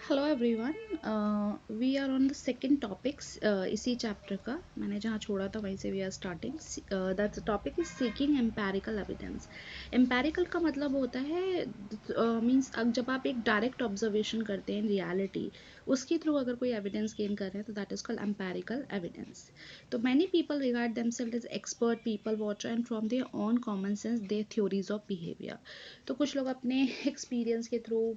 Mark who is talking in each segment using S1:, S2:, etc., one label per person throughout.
S1: Hello everyone, we are on the second topics इसी chapter का मैंने जहाँ छोड़ा था वहीं से we are starting. That topic is seeking empirical evidence. Empirical का मतलब होता है मींस जब आप एक डायरेक्ट ऑब्जर्वेशन करते हैं इन रियलिटी, उसके थ्रू अगर कोई एविडेंस गेन कर रहे हैं तो that is called empirical evidence. तो many people regard themselves as expert people watcher and from their own common sense their theories of behaviour. तो कुछ लोग अपने एक्सपीरियंस के थ्रू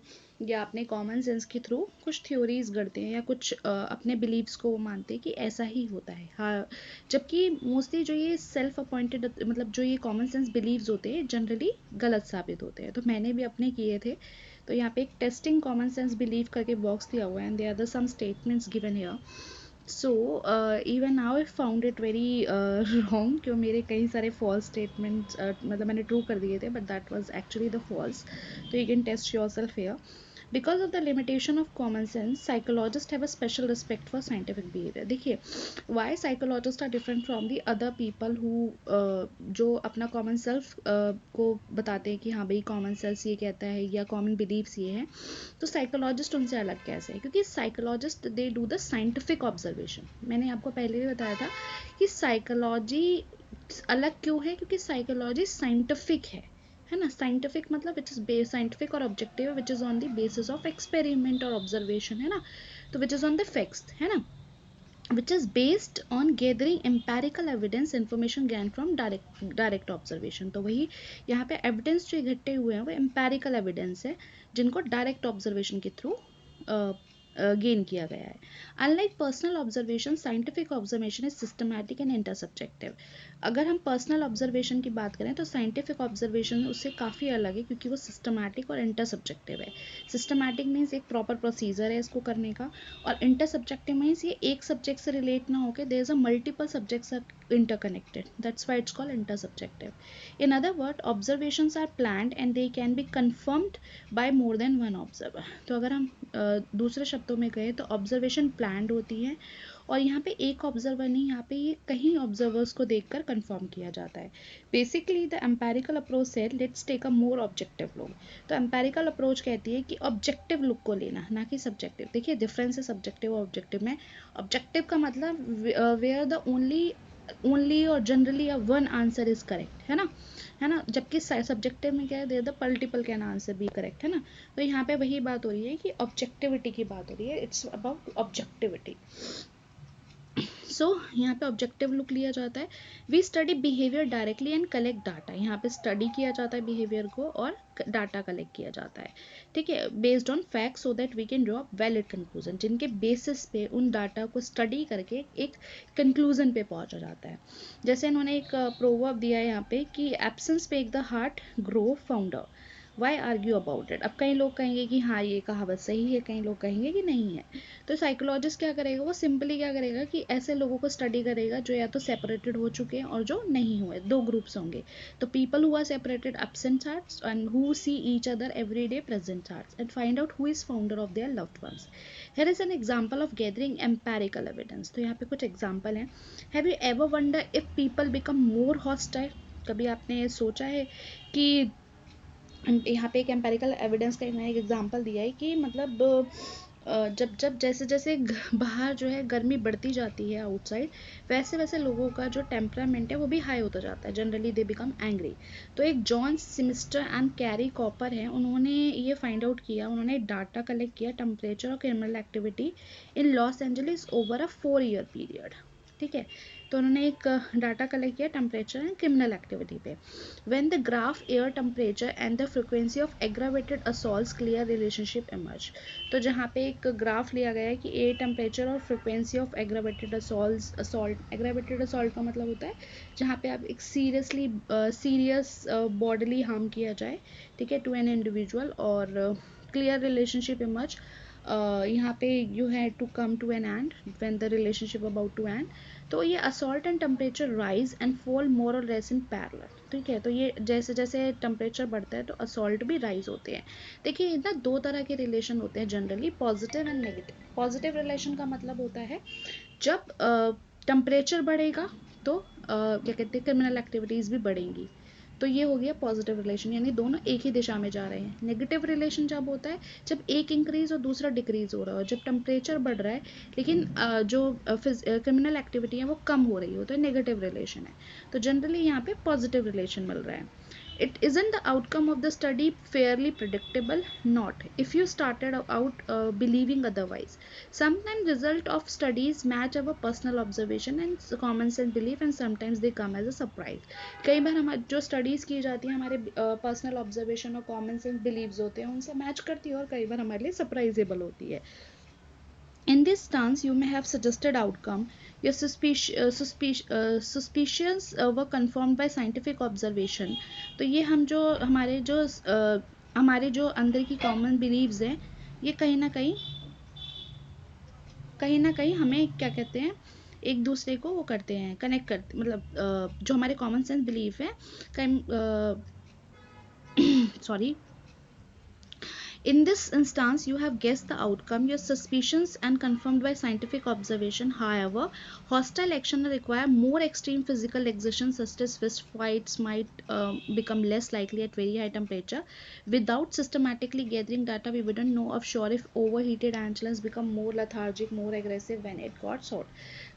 S1: या अपने कॉमन सेंस के थ्रू कुछ थ्योरीज गढ़ते हैं या कुछ अपने बिलीव्स को वो मानते हैं कि ऐसा ही होता है. हाँ, जबकि मोस्टली जो ये सेल्फ अपॉइंटेड मतलब जो ये कॉमन सेंस बिलीव्स होते हैं जनरली गलत साबित होते हैं. तो मैंने भी अपने किए थे. तो यहाँ पे एक टेस्टिंग कॉमन सेंस बिलीव करके बॉक्स दिया हुआ है and there are some statements given here. So even now I found it very wrong, क्यों मेरे कई सारे फॉल्स स्टेटमेंट्स मतलब मैंने ट्रू कर दिए थे but that was actually the false. तो you can test yourself here. Because of the limitation of common sense, psychologists have a special respect for scientific behavior. देखिए, why psychologists are different from the other people who जो अपना common self को बताते हैं कि हाँ भाई common sense ये कहता है या common beliefs ये हैं. तो psychologist उनसे अलग कैसे है? क्योंकि psychologist they do the scientific observation. मैंने आपको पहले भी बताया था कि psychology अलग क्यों है, क्योंकि psychology scientific है ना. साइंटिफिक मतलब विच इज साइंटिफिक और objective which is on the basis of experiment और ऑब्जर्वेशन, है ना. तो which is on the facts, है ना, which is based on gathering empirical evidence information gained from direct observation. तो वही यहाँ पे evidence जो इकट्ठे हुए हैं वो empirical evidence है जिनको direct observation के थ्रू गेन किया गया है. Unlike personal observation, scientific observation is systematic and intersubjective. अगर हम पर्सनल ऑब्जर्वेशन की बात करें तो साइंटिफिक ऑब्जर्वेशन उससे काफ़ी अलग है क्योंकि वो सिस्टमैटिक और इंटरसब्जेक्टिव है. सिस्टमैटिक मीन्स एक प्रॉपर प्रोसीजर है इसको करने का, और इंटरसब्जेक्टिव मीन्स ये एक सब्जेक्ट से रिलेट ना होकर there is a multiple subjects are interconnected. That's why it's called intersubjective. In other words, observations are planned and they can be confirmed by more than one observer. तो अगर हम दूसरे शब्दों में कहें तो ऑब्जर्वेशन प्लान्ड होती है और यहाँ पे एक ऑब्जर्वर नहीं, यहाँ पे ये कहीं ऑब्जर्वर्स को देखकर कंफर्म किया जाता है. Basically the empirical approach said let's take a more objective look. तो एम्पेरिकल अप्रोच कहती है कि ऑब्जेक्टिव लुक को लेना, ना कि सब्जेक्टिव. देखिए डिफरेंस है सब्जेक्टिव और ऑब्जेक्टिव में. ऑब्जेक्टिव का मतलब वेयर द ओनली और generally one answer is correct, है ना. जबकि सब्जेक्टिव में क्या है, there the multiple can answer be correct, है ना. तो यहाँ पे वही बात हो रही है कि ऑब्जेक्टिविटी की बात हो रही है. It's about objectivity. सो यहाँ पे ऑब्जेक्टिव लुक लिया जाता है. We study behaviour directly and collect data. यहाँ पे स्टडी किया जाता है बिहेवियर को और डाटा कलेक्ट किया जाता है, ठीक है, based on fact so that we can draw valid conclusion. जिनके बेसिस पे उन डाटा को स्टडी करके एक कंक्लूजन पे पहुंचा जाता है. जैसे इन्होंने एक प्रोवर्ब दिया है यहाँ पे कि absence make the heart grow fonder. Why argue about it. अब कई लोग कहेंगे कि हाँ ये कहावत सही है, कई लोग कहेंगे कि नहीं है. तो साइकोलॉजिस्ट क्या करेगा, वो सिंपली क्या करेगा कि ऐसे लोगों को स्टडी करेगा जो या तो सेपरेटेड हो चुके हैं और जो नहीं हुए. दो ग्रुप्स होंगे. तो people who are separated absent hearts and who see each other every day present hearts and find out who is fonder of their loved ones. Here is an example of gathering empirical evidence. तो यहाँ पे कुछ example हैं. Have you ever wonder if people become more hostile. कभी आपने सोचा है कि यहाँ पे एक एम्पेरिकल एविडेंस का मैंने एक एग्जांपल दिया है कि मतलब जब जब जैसे जैसे बाहर जो है गर्मी बढ़ती जाती है आउटसाइड, वैसे वैसे लोगों का जो टेम्परामेंट है वो भी हाई होता जाता है. Generally they become angry. तो एक जॉन सिमिस्टर एंड कैरी कॉपर है, उन्होंने ये फाइंड आउट किया, उन्होंने डाटा कलेक्ट किया टेम्परेचर और criminal activity in Los Angeles over a 4-year period, ठीक है. तो उन्होंने एक डाटा कलेक्ट किया टेम्परेचर एंड क्रिमिनल एक्टिविटी पे. When the graph air temperature and the frequency of aggravated assaults clear relationship emerge. तो जहाँ पे एक ग्राफ लिया गया है कि एयर टेम्परेचर और frequency of aggravated assault. Aggravated assault का मतलब होता है जहाँ पे आप एक सीरियस बॉडीली हार्म किया जाए, ठीक है, टू एन इंडिविजुअल. और क्लियर रिलेशनशिप इमर्ज, यहाँ पे you had to come to an end when the relationship about to end. तो ये assault and temperature rise and fall more or less in parallel, ठीक है. तो ये जैसे जैसे टेम्परेचर बढ़ता है तो असॉल्ट भी राइज होते हैं. देखिए ना, दो तरह के रिलेशन होते हैं generally, positive and negative. Positive relation का मतलब होता है जब टेम्परेचर बढ़ेगा तो क्या कहते हैं, क्रिमिनल एक्टिविटीज़ भी बढ़ेंगी. तो ये हो गया पॉजिटिव रिलेशन, यानी दोनों एक ही दिशा में जा रहे हैं। नेगेटिव रिलेशन जब होता है जब एक इंक्रीज और दूसरा डिक्रीज हो रहा हो, जब टेम्परेचर बढ़ रहा है लेकिन जो क्रिमिनल एक्टिविटी है वो कम हो रही हो, तो नेगेटिव रिलेशन है। तो जनरली यहाँ पे पॉजिटिव रिलेशन मिल रहा है। It isn't the outcome of the study fairly predictable? Not, if you started out believing otherwise. Sometimes result of studies match our personal observation and common sense belief, and sometimes they come as a surprise. कई बार हमारी जो studies की जाती है हमारे personal observation और common sense beliefs होते हैं उनसे मैच करती है, और कई बार हमारे लिए सरप्राइजेबल होती है। In this stance, you may have suggested outcome. Your suspicions were confirmed by scientific observation. तो ये हम जो हमारे जो अंदर की कॉमन बिलीव्स हैं ये कहीं ना कहीं हमें क्या कहते हैं, एक दूसरे को वो करते हैं, कनेक्ट करते, मतलब जो हमारे कॉमन सेंस बिलीव है कहीं sorry In this instance, you have guessed the outcome, your suspicions, and confirmed by scientific observation. However, hostile action require more extreme physical exertion, such as fist fights might become less likely at very high temperature. Without systematically gathering data, we wouldn't know of sure if overheated antelans become more lethargic, more aggressive when it got hot.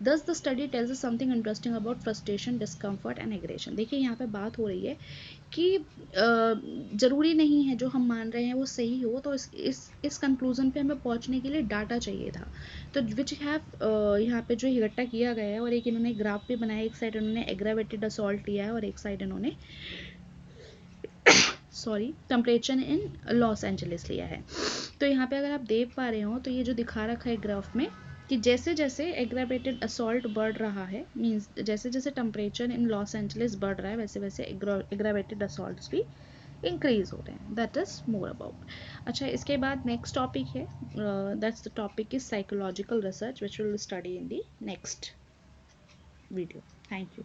S1: Thus, the study tells us something interesting about frustration, discomfort, and aggression. देखिए यहाँ पे बात हो रही है कि ज़रूरी नहीं है जो हम मान रहे हैं वो सही हो, तो इस कंक्लूज़न पे हमें पहुंचने के लिए डाटा चाहिए था। तो विच हैव यहाँ पे जो इकट्ठा किया गया है, और एक इन्होंने ग्राफ भी बनाया, एक साइड इन्होंने एग्रावेटेड असॉल्ट लिया है और एक साइड इन्होंने टेम्परेचर इन लॉस एंजलिस लिया है। तो यहाँ पे अगर आप देख पा रहे हो तो ये जो दिखा रखा है ग्राफ में कि जैसे जैसे एग्रावेटेड असॉल्ट बढ़ रहा है, मींस जैसे जैसे टेम्परेचर इन लॉस एंजलिस बढ़ रहा है वैसे वैसे एग्रावेटेड असॉल्ट्स भी इंक्रीज हो रहे हैं। That is more about. अच्छा, इसके बाद नेक्स्ट टॉपिक है, that's the topic is psychological research which will study in the next video. Thank you.